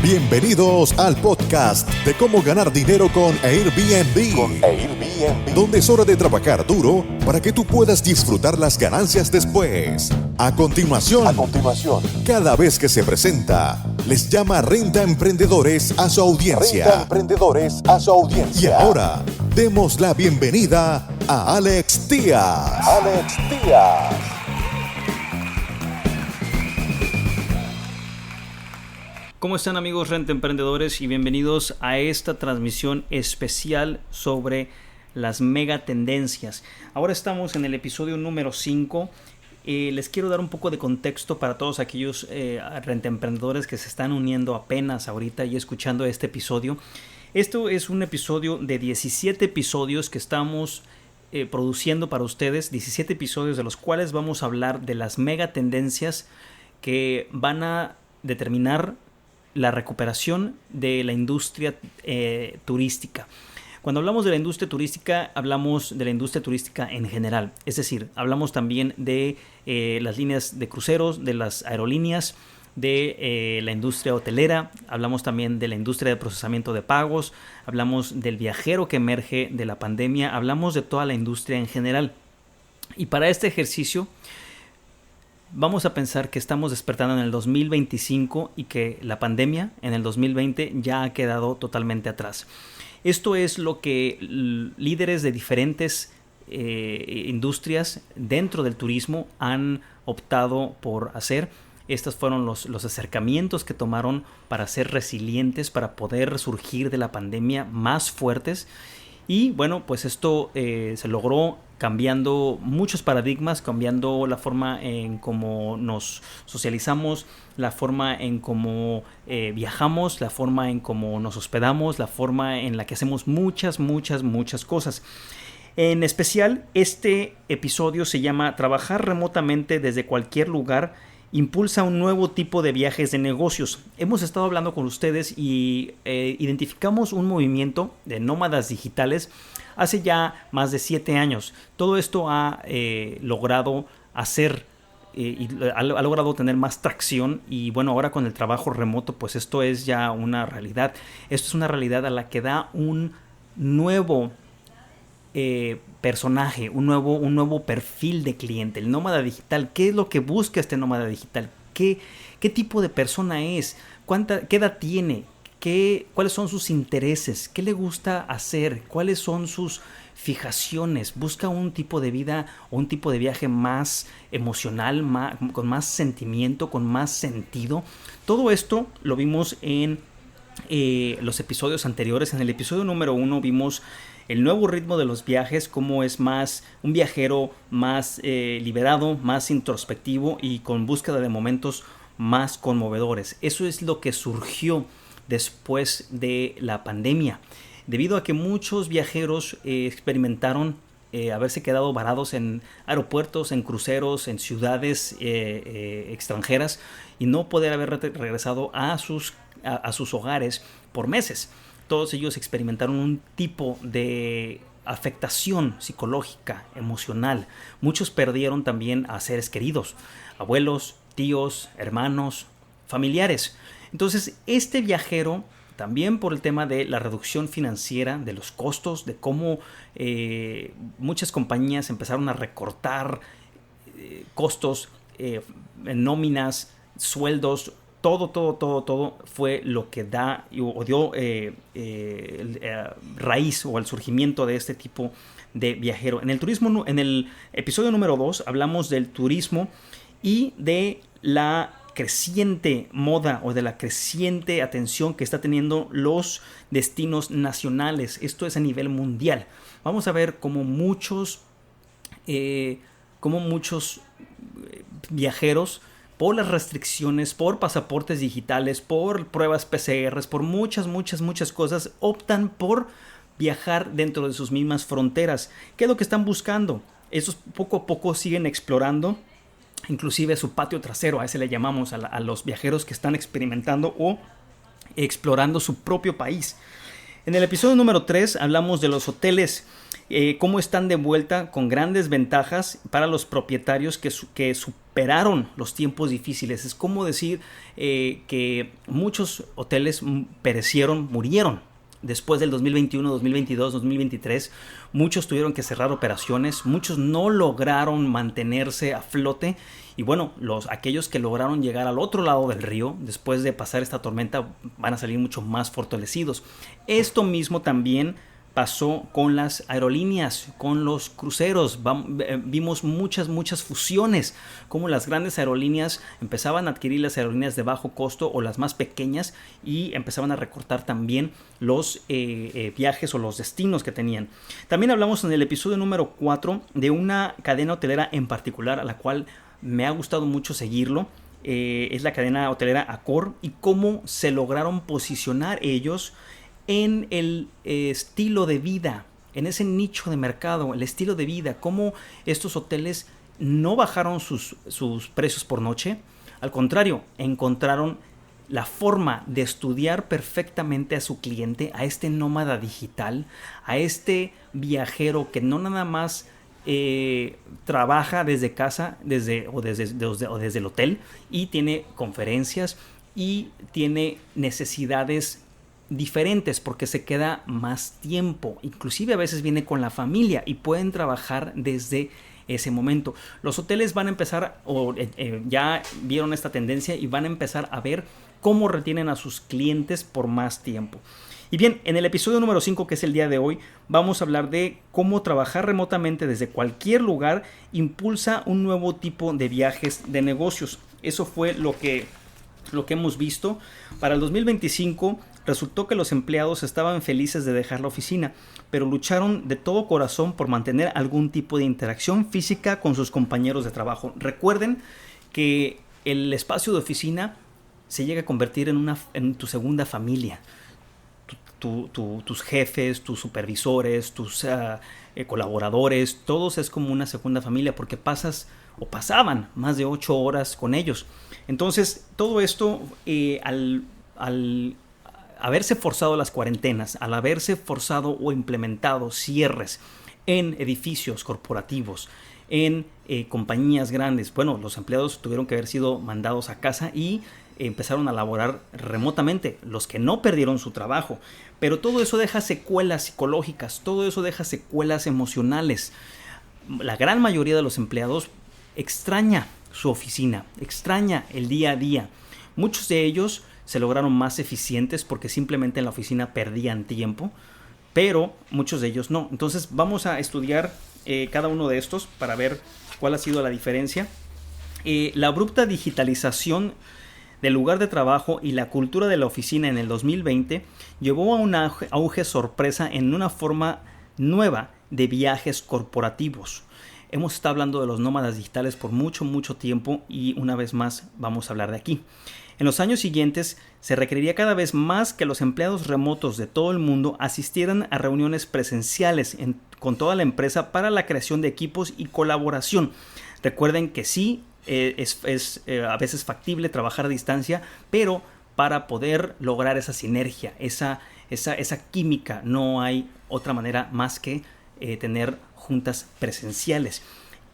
Bienvenidos al podcast de cómo ganar dinero con Airbnb. Donde es hora de trabajar duro para que tú puedas disfrutar las ganancias después. A continuación, cada vez que se presenta, les llama Renta Emprendedores a su audiencia. Y ahora, demos la bienvenida a Alex Díaz. ¿Cómo están, amigos Renta Emprendedores? Y bienvenidos a esta transmisión especial sobre las mega tendencias. Ahora estamos en el episodio número 5. Les quiero dar un poco de contexto para todos aquellos Renta Emprendedores que se están uniendo apenas ahorita y escuchando este episodio. Esto es un episodio de 17 episodios que estamos produciendo para ustedes. 17 episodios de los cuales vamos a hablar de las mega tendencias que van a determinar la recuperación de la industria turística. Cuando hablamos de la industria turística, hablamos de la industria turística en general. Es decir, hablamos también de las líneas de cruceros, de las aerolíneas, de la industria hotelera, hablamos también de la industria de procesamiento de pagos, hablamos del viajero que emerge de la pandemia, hablamos de toda la industria en general. Y para este ejercicio vamos a pensar que estamos despertando en el 2025 y que la pandemia en el 2020 ya ha quedado totalmente atrás. Esto es lo que líderes de diferentes industrias dentro del turismo han optado por hacer. Estos fueron los acercamientos que tomaron para ser resilientes, para poder surgir de la pandemia más fuertes. Y bueno, pues esto se logró cambiando muchos paradigmas, cambiando la forma en cómo nos socializamos, la forma en cómo viajamos, la forma en cómo nos hospedamos, la forma en la que hacemos muchas cosas. En especial, este episodio se llama Trabajar remotamente desde cualquier lugar impulsa un nuevo tipo de viajes de negocios. Hemos estado hablando con ustedes y identificamos un movimiento de nómadas digitales hace ya más de 7 años. Todo esto ha logrado hacer y ha logrado tener más tracción y bueno, ahora con el trabajo remoto pues esto es ya una realidad. Esto es una realidad a la que da un nuevo personaje, un nuevo perfil de cliente. El nómada digital, ¿qué es lo que busca este nómada digital? ¿Qué tipo de persona es? ¿Qué edad tiene? ¿Cuáles son sus intereses? ¿Qué le gusta hacer? ¿Cuáles son sus fijaciones? ¿Busca un tipo de vida o un tipo de viaje más emocional, con más sentimiento, con más sentido? Todo esto lo vimos en los episodios anteriores. En el episodio número 1 vimos el nuevo ritmo de los viajes, cómo es más un viajero más liberado, más introspectivo y con búsqueda de momentos más conmovedores. Eso es lo que surgió después de la pandemia, debido a que muchos viajeros experimentaron haberse quedado varados en aeropuertos, en cruceros, en ciudades extranjeras y no poder haber regresado a sus hogares por meses. Todos ellos experimentaron un tipo de afectación psicológica, emocional. Muchos perdieron también a seres queridos, abuelos, tíos, hermanos, familiares. Entonces, este viajero, también por el tema de la reducción financiera, de los costos, de cómo muchas compañías empezaron a recortar costos, nóminas, sueldos, todo fue lo que dio raíz o el surgimiento de este tipo de viajero. En el turismo, en el episodio número 2 hablamos del turismo y de la creciente moda o de la creciente atención que está teniendo los destinos nacionales. Esto es a nivel mundial. Vamos a ver cómo muchos viajeros, por las restricciones, por pasaportes digitales, por pruebas PCR, por muchas cosas, optan por viajar dentro de sus mismas fronteras. ¿Qué es lo que están buscando? Esos poco a poco siguen explorando, inclusive su patio trasero, a ese le llamamos a los viajeros que están experimentando o explorando su propio país. En el episodio número 3 hablamos de los hoteles, cómo están de vuelta con grandes ventajas para los propietarios que superaron los tiempos difíciles. Es como decir que muchos hoteles murieron. Después del 2021, 2022, 2023, muchos tuvieron que cerrar operaciones, muchos no lograron mantenerse a flote y bueno, aquellos que lograron llegar al otro lado del río, después de pasar esta tormenta, van a salir mucho más fortalecidos. Esto mismo también pasó con las aerolíneas, con los cruceros. Vimos muchas fusiones, como las grandes aerolíneas empezaban a adquirir las aerolíneas de bajo costo o las más pequeñas y empezaban a recortar también los viajes o los destinos que tenían. También hablamos en el episodio número 4 de una cadena hotelera en particular a la cual me ha gustado mucho seguirlo. Es la cadena hotelera Accor y cómo se lograron posicionar ellos en el estilo de vida, en ese nicho de mercado, el estilo de vida, cómo estos hoteles no bajaron sus precios por noche, al contrario, encontraron la forma de estudiar perfectamente a su cliente, a este nómada digital, a este viajero que no nada más trabaja desde casa o desde el hotel y tiene conferencias y tiene necesidades diferentes porque se queda más tiempo, inclusive a veces viene con la familia y pueden trabajar desde ese momento. Los hoteles van a empezar ya vieron esta tendencia y van a empezar a ver cómo retienen a sus clientes por más tiempo. Y bien, en el episodio número 5, que es el día de hoy, vamos a hablar de cómo trabajar remotamente desde cualquier lugar impulsa un nuevo tipo de viajes de negocios. Eso fue lo que hemos visto. Para el 2025 resultó que los empleados estaban felices de dejar la oficina, pero lucharon de todo corazón por mantener algún tipo de interacción física con sus compañeros de trabajo. Recuerden que el espacio de oficina se llega a convertir en tu segunda familia. Tus jefes, tus supervisores, tus colaboradores, todos es como una segunda familia porque pasaban más de 8 horas con ellos. Entonces, todo esto al haberse forzado las cuarentenas, al haberse forzado o implementado cierres en edificios corporativos, en compañías grandes, bueno, los empleados tuvieron que haber sido mandados a casa y empezaron a laborar remotamente, los que no perdieron su trabajo. Pero todo eso deja secuelas psicológicas, todo eso deja secuelas emocionales. La gran mayoría de los empleados extraña su oficina, extraña el día a día. Muchos de ellos se lograron más eficientes porque simplemente en la oficina perdían tiempo, pero muchos de ellos no. Entonces vamos a estudiar cada uno de estos para ver cuál ha sido la diferencia. La abrupta digitalización del lugar de trabajo y la cultura de la oficina en el 2020 llevó a un auge sorpresa en una forma nueva de viajes corporativos. Hemos estado hablando de los nómadas digitales por mucho tiempo y una vez más vamos a hablar de aquí. En los años siguientes se requeriría cada vez más que los empleados remotos de todo el mundo asistieran a reuniones presenciales con toda la empresa para la creación de equipos y colaboración. Recuerden que sí, es a veces factible trabajar a distancia, pero para poder lograr esa sinergia, esa química, no hay otra manera más que tener juntas presenciales.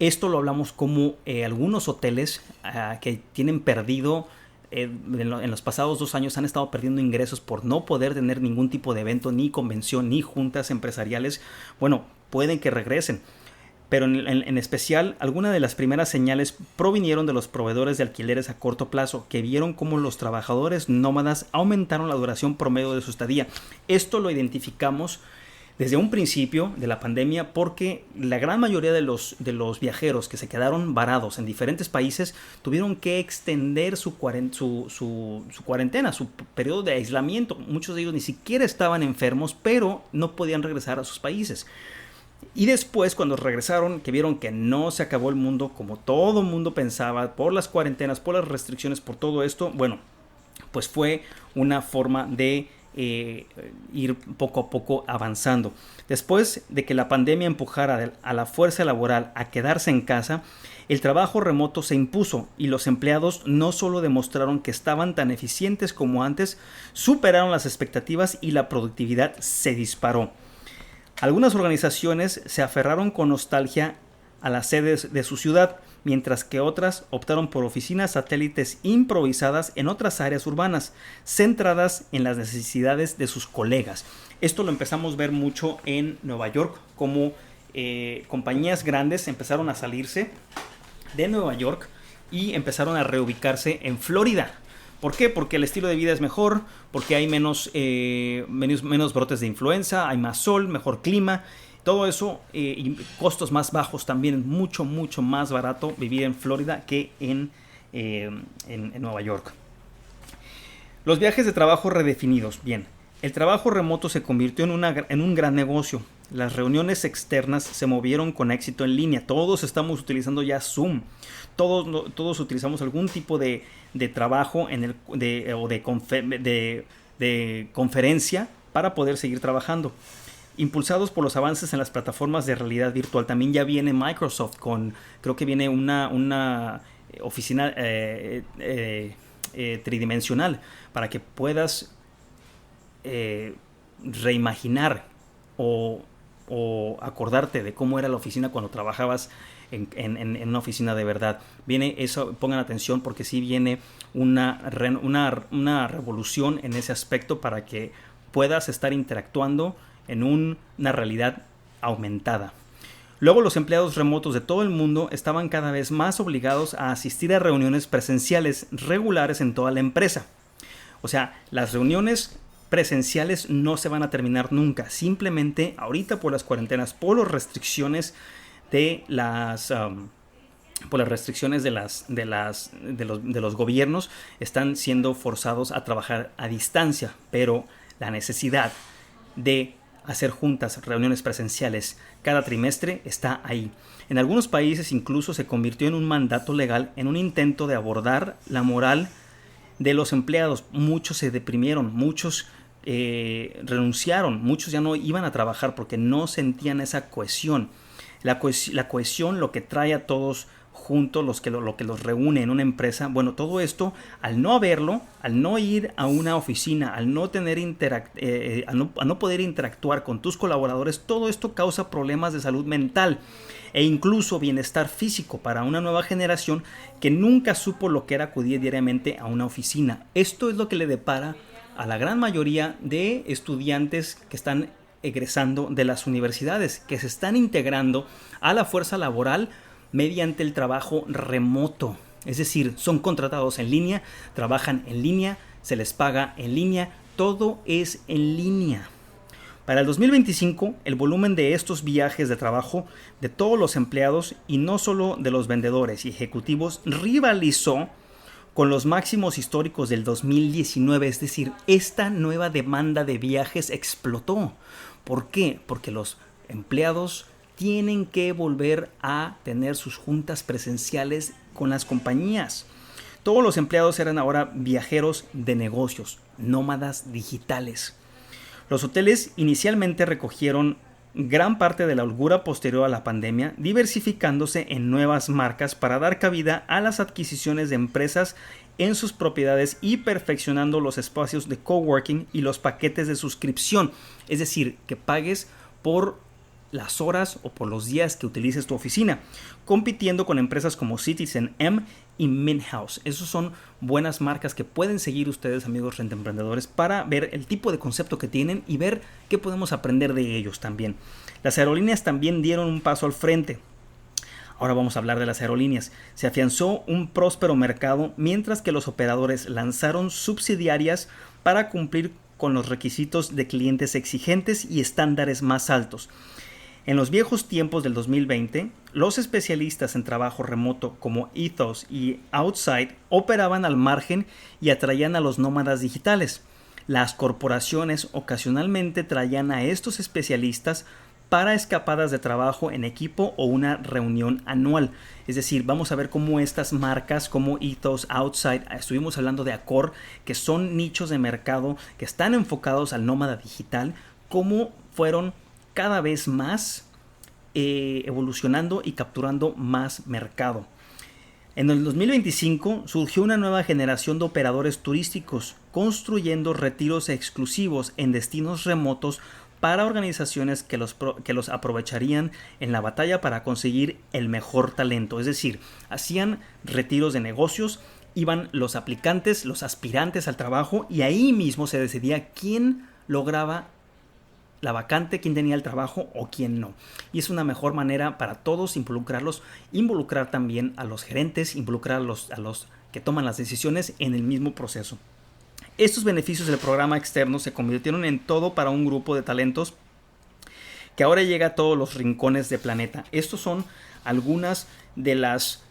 Esto lo hablamos como algunos hoteles que tienen perdido, en los pasados 2 años han estado perdiendo ingresos por no poder tener ningún tipo de evento, ni convención, ni juntas empresariales. Bueno, pueden que regresen. Pero en especial, algunas de las primeras señales provinieron de los proveedores de alquileres a corto plazo, que vieron cómo los trabajadores nómadas aumentaron la duración promedio de su estadía. Esto lo identificamos desde un principio de la pandemia porque la gran mayoría de los viajeros que se quedaron varados en diferentes países tuvieron que extender su cuarentena, su periodo de aislamiento. Muchos de ellos ni siquiera estaban enfermos, pero no podían regresar a sus países. Y después, cuando regresaron, que vieron que no se acabó el mundo como todo el mundo pensaba, por las cuarentenas, por las restricciones, por todo esto, bueno, pues fue una forma de ir poco a poco avanzando. Después de que la pandemia empujara a la fuerza laboral a quedarse en casa, El trabajo remoto se impuso y los empleados no solo demostraron que estaban tan eficientes como antes, superaron las expectativas y la productividad se disparó. Algunas organizaciones se aferraron con nostalgia a las sedes de su ciudad, mientras que otras optaron por oficinas satélites improvisadas en otras áreas urbanas, centradas en las necesidades de sus colegas. Esto lo empezamos a ver mucho en Nueva York, como compañías grandes empezaron a salirse de Nueva York y empezaron a reubicarse en Florida. ¿Por qué? Porque el estilo de vida es mejor, porque hay menos brotes de influenza, hay más sol, mejor clima. Todo eso y costos más bajos también, mucho más barato vivir en Florida que en Nueva York. Los viajes de trabajo redefinidos. Bien, el trabajo remoto se convirtió en un gran negocio. Las reuniones externas se movieron con éxito en línea. Todos estamos utilizando ya Zoom. Todos utilizamos algún tipo de trabajo de conferencia para poder seguir trabajando. Impulsados por los avances en las plataformas de realidad virtual, también ya viene Microsoft creo que viene una oficina tridimensional para que puedas reimaginar o acordarte de cómo era la oficina cuando trabajabas en una oficina de verdad. Viene eso, pongan atención porque sí viene una revolución en ese aspecto para que puedas estar interactuando en una realidad aumentada. Luego los empleados remotos de todo el mundo estaban cada vez más obligados a asistir a reuniones presenciales regulares en toda la empresa. O sea, las reuniones presenciales no se van a terminar nunca. Simplemente ahorita por las cuarentenas, por las restricciones de los gobiernos, están siendo forzados a trabajar a distancia, pero la necesidad de hacer juntas, reuniones presenciales cada trimestre está ahí. En algunos países incluso se convirtió en un mandato legal en un intento de abordar la moral de los empleados. Muchos se deprimieron, muchos renunciaron, muchos ya no iban a trabajar porque no sentían esa cohesión. La cohesión, lo que trae a todos juntos, lo que los reúne en una empresa. Bueno, todo esto, al no haberlo, al no ir a una oficina, al no poder interactuar con tus colaboradores, todo esto causa problemas de salud mental e incluso bienestar físico para una nueva generación que nunca supo lo que era acudir diariamente a una oficina. Esto es lo que le depara a la gran mayoría de estudiantes que están egresando de las universidades, que se están integrando a la fuerza laboral mediante el trabajo remoto. Es decir, son contratados en línea, trabajan en línea, se les paga en línea, todo es en línea. Para el 2025, el volumen de estos viajes de trabajo de todos los empleados y no solo de los vendedores y ejecutivos rivalizó con los máximos históricos del 2019. Es decir, esta nueva demanda de viajes explotó. ¿Por qué? Porque los empleados tienen que volver a tener sus juntas presenciales con las compañías. Todos los empleados eran ahora viajeros de negocios, nómadas digitales. Los hoteles inicialmente recogieron gran parte de la holgura posterior a la pandemia, diversificándose en nuevas marcas para dar cabida a las adquisiciones de empresas en sus propiedades y perfeccionando los espacios de coworking y los paquetes de suscripción. Es decir, que pagues por las horas o por los días que utilices tu oficina, compitiendo con empresas como Citizen M y Minthouse. Esas son buenas marcas que pueden seguir ustedes, amigos rentemprendedores, para ver el tipo de concepto que tienen y ver qué podemos aprender de ellos también. Las aerolíneas también dieron un paso al frente. Ahora vamos a hablar de las aerolíneas. Se afianzó un próspero mercado mientras que los operadores lanzaron subsidiarias para cumplir con los requisitos de clientes exigentes y estándares más altos. En los viejos tiempos del 2020, los especialistas en trabajo remoto como Ethos y Outside operaban al margen y atraían a los nómadas digitales. Las corporaciones ocasionalmente traían a estos especialistas para escapadas de trabajo en equipo o una reunión anual. Es decir, vamos a ver cómo estas marcas como Ethos, Outside, estuvimos hablando de Accor, que son nichos de mercado que están enfocados al nómada digital, cómo fueron cada vez más evolucionando y capturando más mercado. En el 2025 surgió una nueva generación de operadores turísticos, construyendo retiros exclusivos en destinos remotos para organizaciones que los aprovecharían en la batalla para conseguir el mejor talento. Es decir, hacían retiros de negocios, iban los aplicantes, los aspirantes al trabajo, y ahí mismo se decidía quién lograba la vacante, quién tenía el trabajo o quién no. Y es una mejor manera para todos involucrar también a los gerentes, involucrar a los que toman las decisiones en el mismo proceso. Estos beneficios del programa externo se convirtieron en todo para un grupo de talentos que ahora llega a todos los rincones del planeta. Estos son algunas de las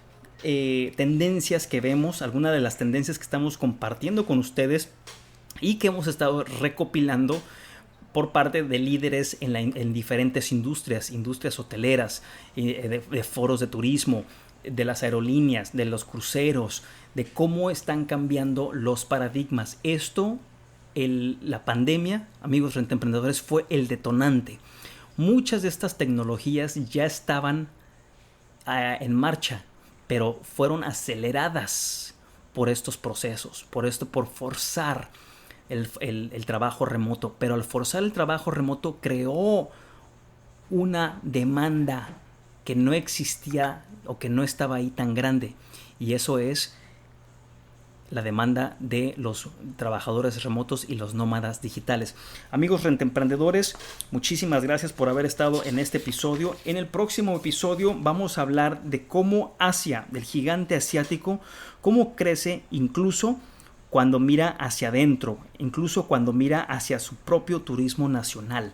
tendencias que vemos, algunas de las tendencias que estamos compartiendo con ustedes y que hemos estado recopilando por parte de líderes en diferentes industrias hoteleras, de foros de turismo, de las aerolíneas, de los cruceros, de cómo están cambiando los paradigmas. La pandemia, amigos rentemprendedores, fue el detonante. Muchas de estas tecnologías ya estaban en marcha, pero fueron aceleradas por estos procesos, por forzar el trabajo remoto. Pero al forzar el trabajo remoto creó una demanda que no existía o que no estaba ahí tan grande, y eso es la demanda de los trabajadores remotos y los nómadas digitales. Amigos rentemprendedores, muchísimas gracias por haber estado en este episodio. En el próximo episodio vamos a hablar de cómo Asia, del gigante asiático, cómo crece incluso cuando mira hacia adentro, incluso cuando mira hacia su propio turismo nacional.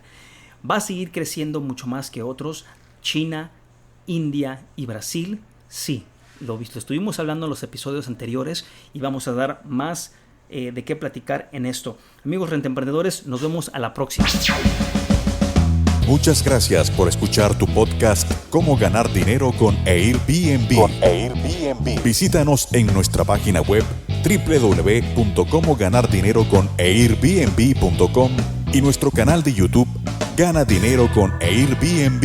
Va a seguir creciendo mucho más que otros. China, India y Brasil, sí, lo estuvimos hablando en los episodios anteriores y vamos a dar más de qué platicar en esto. Amigos rentemprendedores, nos vemos a la próxima. Muchas gracias por escuchar tu podcast Cómo ganar dinero con Airbnb. Visítanos en nuestra página web www.comoganardineroconairbnb.com y nuestro canal de YouTube Gana Dinero con Airbnb.